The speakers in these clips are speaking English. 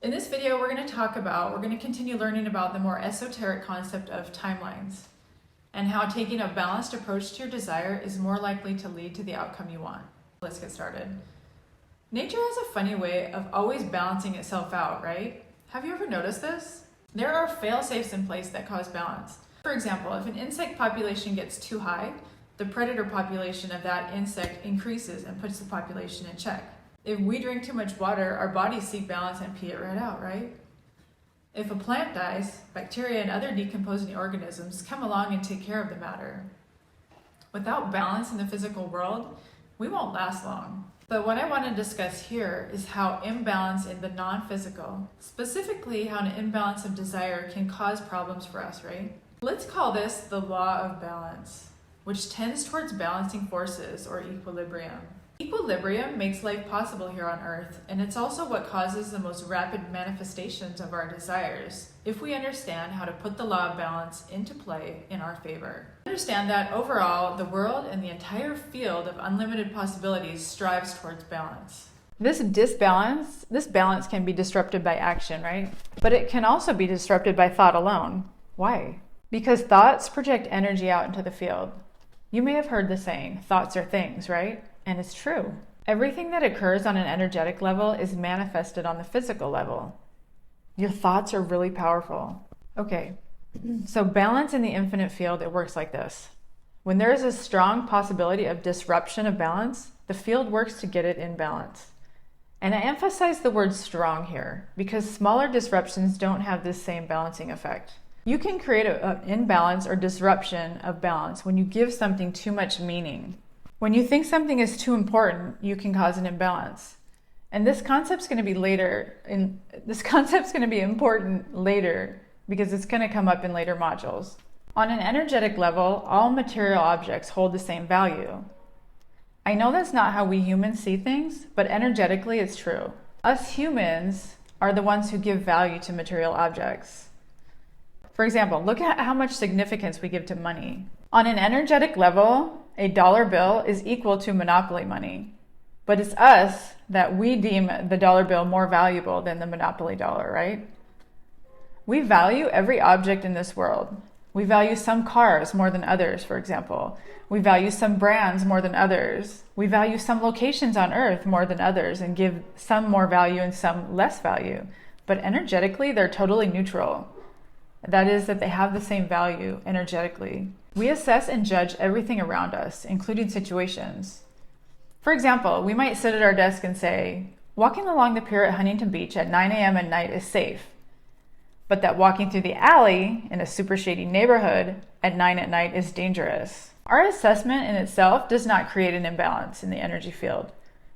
In this video, we're going to continue learning about the more esoteric concept of timelines and how taking a balanced approach to your desire is more likely to lead to the outcome you want. Let's get started. Nature has a funny way of always balancing itself out, right? Have you ever noticed this? There are fail-safes in place that cause balance. For example, if an insect population gets too high, the predator population of that insect increases and puts the population in check. If we drink too much water, our bodies seek balance and pee it right out, right? If a plant dies, bacteria and other decomposing organisms come along and take care of the matter. Without balance in the physical world, we won't last long. But what I want to discuss here is how imbalance in the non-physical, specifically how an imbalance of desire can cause problems for us, right? Let's call this the law of balance, which tends towards balancing forces or equilibrium. Equilibrium makes life possible here on Earth, and it's also what causes the most rapid manifestations of our desires, if we understand how to put the law of balance into play in our favor. Understand that overall, the world and the entire field of unlimited possibilities strives towards balance. This balance can be disrupted by action, right? But it can also be disrupted by thought alone. Why? Because thoughts project energy out into the field. You may have heard the saying, thoughts are things, right? And it's true. Everything that occurs on an energetic level is manifested on the physical level. Your thoughts are really powerful. Okay, so balance in the infinite field, it works like this. When there is a strong possibility of disruption of balance, the field works to get it in balance. And I emphasize the word strong here because smaller disruptions don't have this same balancing effect. You can create an imbalance or disruption of balance when you give something too much meaning. When you think something is too important, you can cause an imbalance. And this concept's going to be important later because it's going to come up in later modules. On an energetic level, all material objects hold the same value. I know that's not how we humans see things, but energetically it's true. Us humans are the ones who give value to material objects. For example, look at how much significance we give to money. On an energetic level, a dollar bill is equal to monopoly money. But it's us that we deem the dollar bill more valuable than the monopoly dollar, right? We value every object in this world. We value some cars more than others, for example. We value some brands more than others. We value some locations on Earth more than others and give some more value and some less value. But energetically, they're totally neutral. That is that they have the same value energetically. We assess and judge everything around us, including situations. For example, we might sit at our desk and say, walking along the pier at Huntington Beach at 9 a.m. at night is safe, but that walking through the alley in a super shady neighborhood at 9 at night is dangerous. Our assessment in itself does not create an imbalance in the energy field,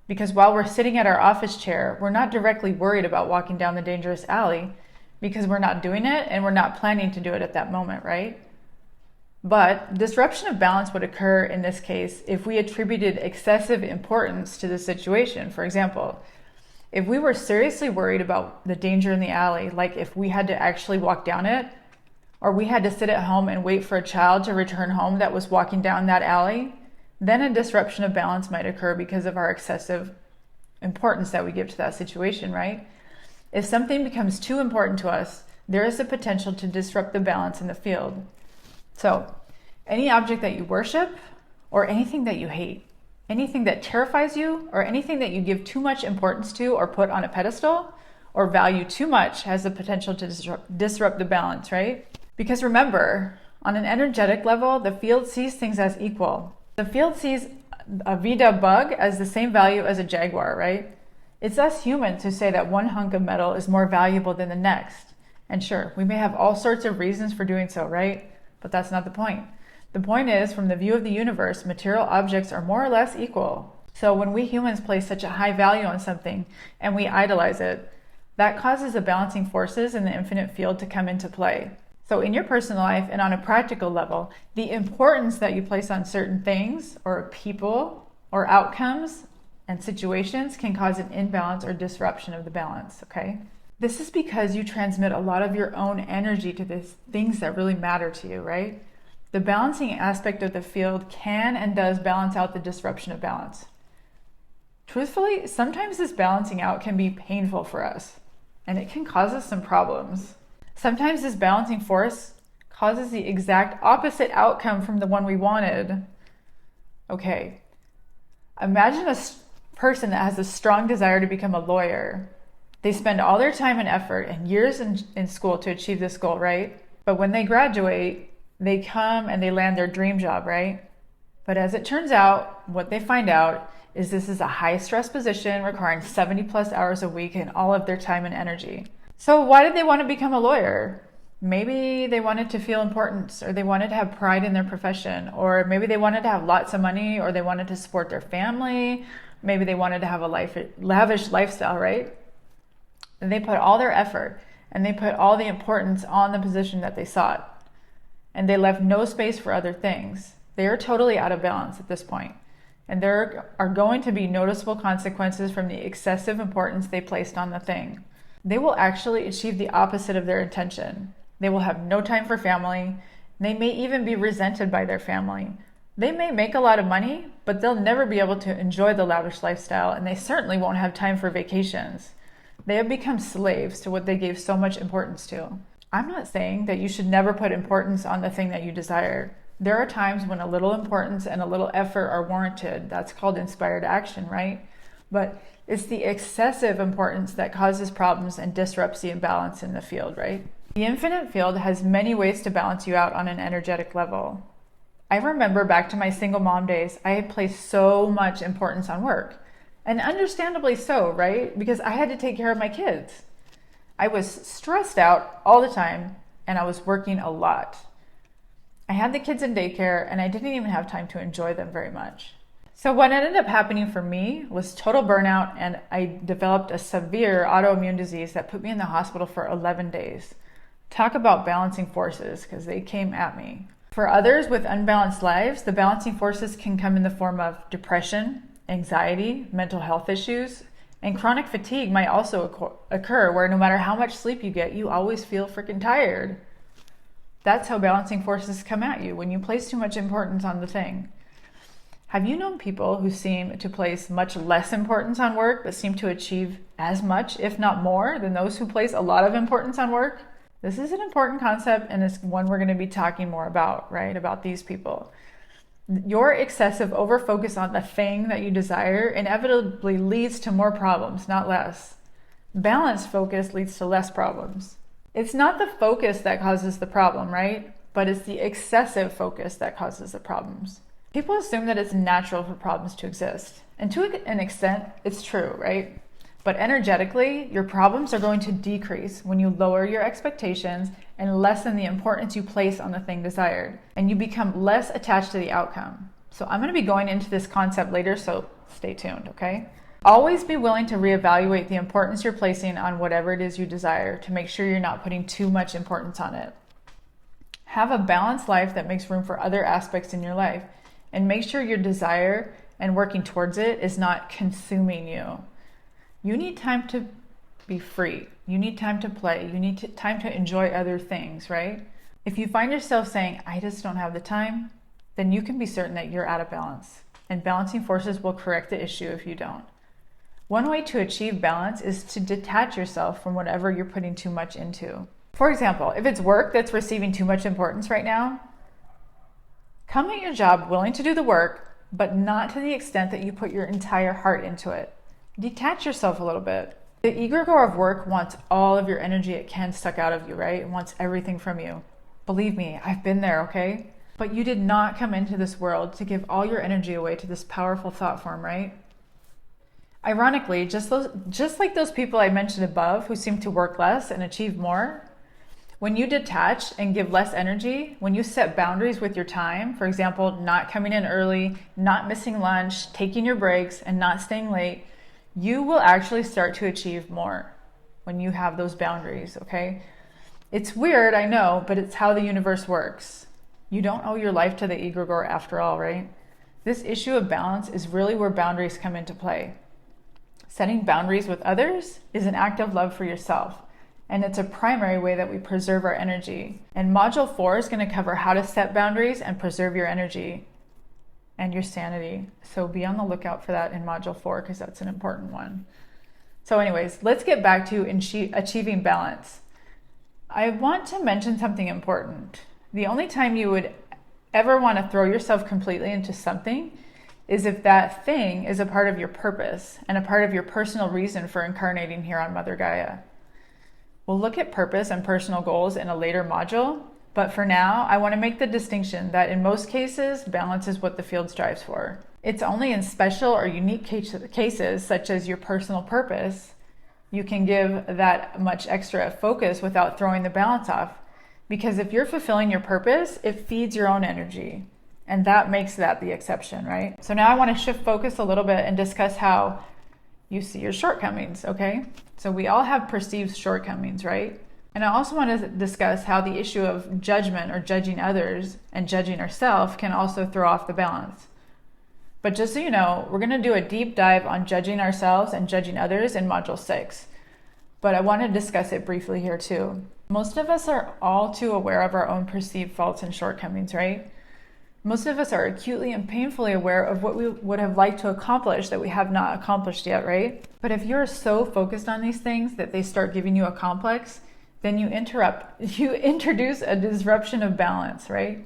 because while we're sitting at our office chair, we're not directly worried about walking down the dangerous alley because we're not doing it and we're not planning to do it at that moment, right? But disruption of balance would occur in this case if we attributed excessive importance to the situation. For example, if we were seriously worried about the danger in the alley, like if we had to actually walk down it, or we had to sit at home and wait for a child to return home that was walking down that alley, then a disruption of balance might occur because of our excessive importance that we give to that situation, right? If something becomes too important to us, there is the potential to disrupt the balance in the field. So, any object that you worship or anything that you hate, anything that terrifies you or anything that you give too much importance to or put on a pedestal or value too much has the potential to disrupt the balance, right? Because remember, on an energetic level, the field sees things as equal. The field sees a VW bug as the same value as a Jaguar, right? It's us humans who say that one hunk of metal is more valuable than the next. And sure, we may have all sorts of reasons for doing so, right? But that's not the point. The point is, from the view of the universe, material objects are more or less equal. So when we humans place such a high value on something and we idolize it, that causes the balancing forces in the infinite field to come into play. So in your personal life and on a practical level, the importance that you place on certain things or people or outcomes and situations can cause an imbalance or disruption of the balance, okay? This is because you transmit a lot of your own energy to these things that really matter to you, right? The balancing aspect of the field can and does balance out the disruption of balance. Truthfully, sometimes this balancing out can be painful for us. and it can cause us some problems. Sometimes this balancing force causes the exact opposite outcome from the one we wanted. Okay, imagine a person that has a strong desire to become a lawyer. They spend all their time and effort and years in school to achieve this goal, right? But when they graduate, they come and they land their dream job, right? But as it turns out, what they find out is this is a high stress position requiring 70 plus hours a week and all of their time and energy. So why did they want to become a lawyer? Maybe they wanted to feel importance, or they wanted to have pride in their profession, or maybe they wanted to have lots of money, or they wanted to support their family. Maybe they wanted to have a lavish lifestyle, right? And they put all their effort and they put all the importance on the position that they sought. And they left no space for other things. They are totally out of balance at this point. And there are going to be noticeable consequences from the excessive importance they placed on the thing. They will actually achieve the opposite of their intention. They will have no time for family. They may even be resented by their family. They may make a lot of money, but they'll never be able to enjoy the lavish lifestyle, and they certainly won't have time for vacations. They have become slaves to what they gave so much importance to. I'm not saying that you should never put importance on the thing that you desire. There are times when a little importance and a little effort are warranted. That's called inspired action, right? But it's the excessive importance that causes problems and disrupts the imbalance in the field, right? The infinite field has many ways to balance you out on an energetic level. I remember back to my single mom days, I had placed so much importance on work. And understandably so, right? Because I had to take care of my kids. I was stressed out all the time, and I was working a lot. I had the kids in daycare, and I didn't even have time to enjoy them very much. So what ended up happening for me was total burnout, and I developed a severe autoimmune disease that put me in the hospital for 11 days. Talk about balancing forces, because they came at me. For others with unbalanced lives, the balancing forces can come in the form of depression, anxiety, mental health issues, and chronic fatigue might also occur, where no matter how much sleep you get, you always feel freaking tired. That's how balancing forces come at you, when you place too much importance on the thing. Have you known people who seem to place much less importance on work, but seem to achieve as much, if not more, than those who place a lot of importance on work? This is an important concept, and it's one we're going to be talking more about, right? About these people. Your excessive overfocus on the thing that you desire inevitably leads to more problems, not less. Balanced focus leads to less problems. It's not the focus that causes the problem, right? But it's the excessive focus that causes the problems. People assume that it's natural for problems to exist. And to an extent, it's true, right? But energetically, your problems are going to decrease when you lower your expectations and lessen the importance you place on the thing desired, and you become less attached to the outcome. So I'm going to be going into this concept later, so stay tuned, okay? Always be willing to reevaluate the importance you're placing on whatever it is you desire to make sure you're not putting too much importance on it. Have a balanced life that makes room for other aspects in your life, and make sure your desire and working towards it is not consuming you. You need time to be free. You need time to play. You need time to enjoy other things, right? If you find yourself saying, I just don't have the time, then you can be certain that you're out of balance. And balancing forces will correct the issue if you don't. One way to achieve balance is to detach yourself from whatever you're putting too much into. For example, if it's work that's receiving too much importance right now, come at your job willing to do the work, but not to the extent that you put your entire heart into it. Detach yourself a little bit. The egregore of work wants all of your energy it can suck out of you, right? It wants everything from you. Believe me, I've been there, okay? But you did not come into this world to give all your energy away to this powerful thought form, right? Ironically, just like those people I mentioned above who seem to work less and achieve more, when you detach and give less energy, when you set boundaries with your time, for example, not coming in early, not missing lunch, taking your breaks, and not staying late, you will actually start to achieve more when you have those boundaries, okay? It's weird, I know, but it's how the universe works. You don't owe your life to the egregore after all, right? This issue of balance is really where boundaries come into play. Setting boundaries with others is an act of love for yourself, and it's a primary way that we preserve our energy. And Module 4 is going to cover how to set boundaries and preserve your energy and your sanity. So be on the lookout for that in Module 4, because that's an important one. So anyways, let's get back to achieving balance. I want to mention something important. The only time you would ever want to throw yourself completely into something is if that thing is a part of your purpose and a part of your personal reason for incarnating here on Mother Gaia. We'll look at purpose and personal goals in a later module, but for now, I want to make the distinction that in most cases, balance is what the field strives for. It's only in special or unique cases, such as your personal purpose, you can give that much extra focus without throwing the balance off. Because if you're fulfilling your purpose, it feeds your own energy. And that makes that the exception, right? So now I want to shift focus a little bit and discuss how you see your shortcomings, okay? So we all have perceived shortcomings, right? And I also want to discuss how the issue of judgment or judging others and judging ourselves can also throw off the balance. But just so you know, we're going to do a deep dive on judging ourselves and judging others in Module 6. But I want to discuss it briefly here too. Most of us are all too aware of our own perceived faults and shortcomings, right? Most of us are acutely and painfully aware of what we would have liked to accomplish that we have not accomplished yet, right? But if you're so focused on these things that they start giving you a complex, then you introduce a disruption of balance, right?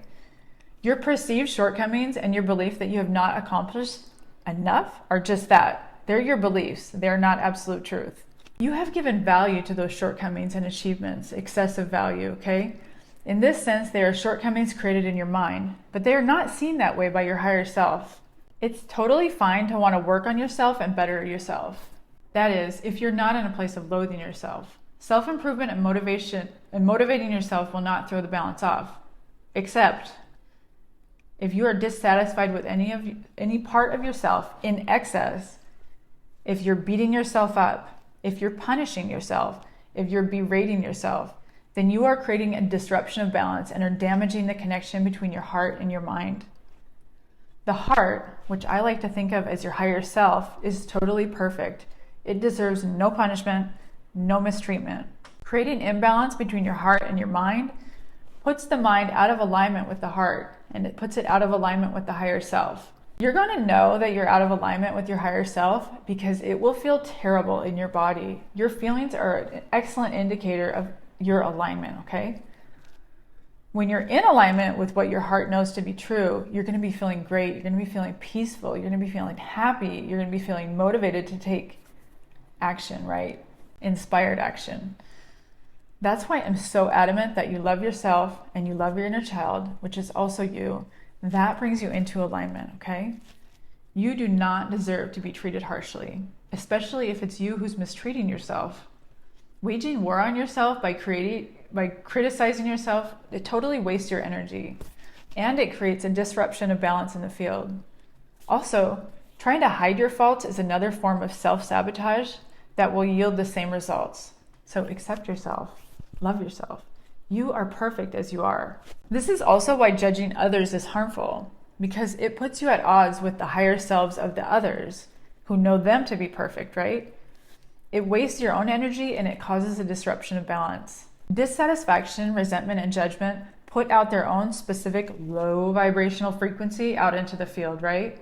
Your perceived shortcomings and your belief that you have not accomplished enough are just that. They're your beliefs. They're not absolute truth. You have given value to those shortcomings and achievements, excessive value, okay? In this sense, they are shortcomings created in your mind, but they are not seen that way by your higher self. It's totally fine to want to work on yourself and better yourself. That is, if you're not in a place of loathing yourself. Self-improvement and motivation and motivating yourself will not throw the balance off, except if you are dissatisfied with any part of yourself in excess, if you're beating yourself up, if you're punishing yourself, if you're berating yourself, then you are creating a disruption of balance and are damaging the connection between your heart and your mind. The heart, which I like to think of as your higher self, is totally perfect. It deserves no punishment, no mistreatment. Creating imbalance between your heart and your mind puts the mind out of alignment with the heart, and it puts it out of alignment with the higher self. You're going to know that you're out of alignment with your higher self because it will feel terrible in your body. Your feelings are an excellent indicator of your alignment, okay? When you're in alignment with what your heart knows to be true, you're going to be feeling great. You're going to be feeling peaceful. You're going to be feeling happy. You're going to be feeling motivated to take action, right? Inspired action. That's why I'm so adamant that you love yourself and you love your inner child, which is also you. That brings you into alignment, okay? You do not deserve to be treated harshly, especially if it's you who's mistreating yourself. Waging war on yourself by criticizing yourself, it totally wastes your energy, and it creates a disruption of balance in the field. Also, trying to hide your faults is another form of self-sabotage that will yield the same results. So accept yourself, love yourself. You are perfect as you are. This is also why judging others is harmful, because it puts you at odds with the higher selves of the others who know them to be perfect, right? It wastes your own energy and it causes a disruption of balance. Dissatisfaction, resentment, and judgment put out their own specific low vibrational frequency out into the field, right?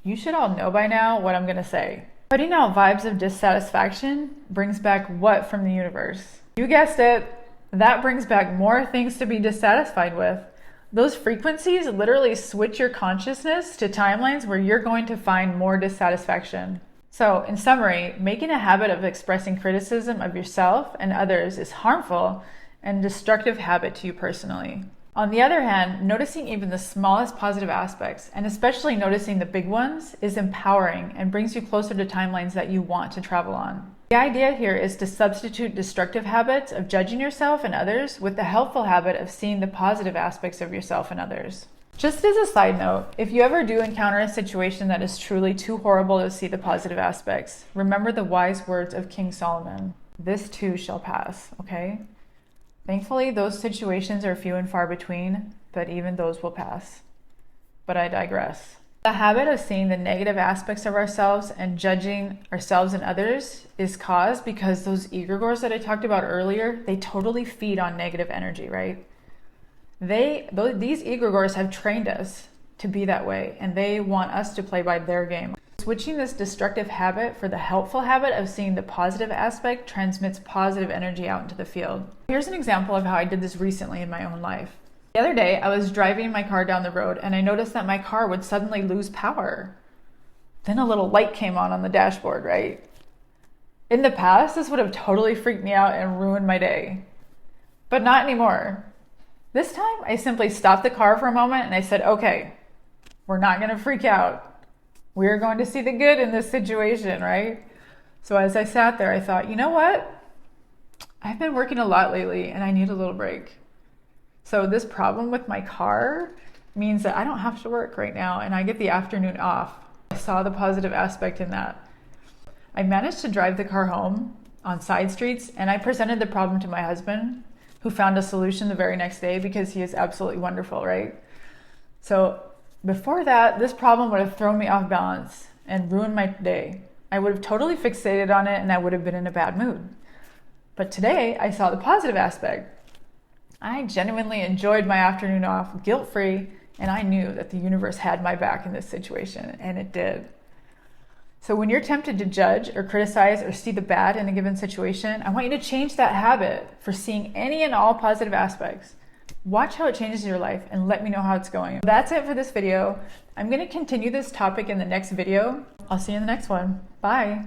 You should all know by now what I'm going to say. Putting out vibes of dissatisfaction brings back what from the universe? You guessed it. That brings back more things to be dissatisfied with. Those frequencies literally switch your consciousness to timelines where you're going to find more dissatisfaction. So, in summary, making a habit of expressing criticism of yourself and others is harmful and a destructive habit to you personally. On the other hand, noticing even the smallest positive aspects, and especially noticing the big ones, is empowering and brings you closer to timelines that you want to travel on. The idea here is to substitute destructive habits of judging yourself and others with the helpful habit of seeing the positive aspects of yourself and others. Just as a side note, if you ever do encounter a situation that is truly too horrible to see the positive aspects, remember the wise words of King Solomon. This too shall pass, okay? Thankfully, those situations are few and far between, but even those will pass. But I digress. The habit of seeing the negative aspects of ourselves and judging ourselves and others is caused because those egregores that I talked about earlier, they totally feed on negative energy, right? These egregores have trained us to be that way, and they want us to play by their game. Switching this destructive habit for the helpful habit of seeing the positive aspect transmits positive energy out into the field. Here's an example of how I did this recently in my own life. The other day, I was driving my car down the road and I noticed that my car would suddenly lose power. Then a little light came on the dashboard, right? In the past, this would have totally freaked me out and ruined my day. But not anymore. This time, I simply stopped the car for a moment and I said, okay, we're not going to freak out. We're going to see the good in this situation, right? So as I sat there, I thought, you know what? I've been working a lot lately and I need a little break. So this problem with my car means that I don't have to work right now and I get the afternoon off. I saw the positive aspect in that. I managed to drive the car home on side streets and I presented the problem to my husband, who found a solution the very next day because he is absolutely wonderful, right? So before that, this problem would have thrown me off balance and ruined my day. I would have totally fixated on it and I would have been in a bad mood. But today, I saw the positive aspect. I genuinely enjoyed my afternoon off guilt-free, and I knew that the universe had my back in this situation, and it did. So when you're tempted to judge or criticize or see the bad in a given situation, I want you to change that habit for seeing any and all positive aspects. Watch how it changes your life and let me know how it's going. That's it for this video. I'm going to continue this topic in the next video. I'll see you in the next one. Bye.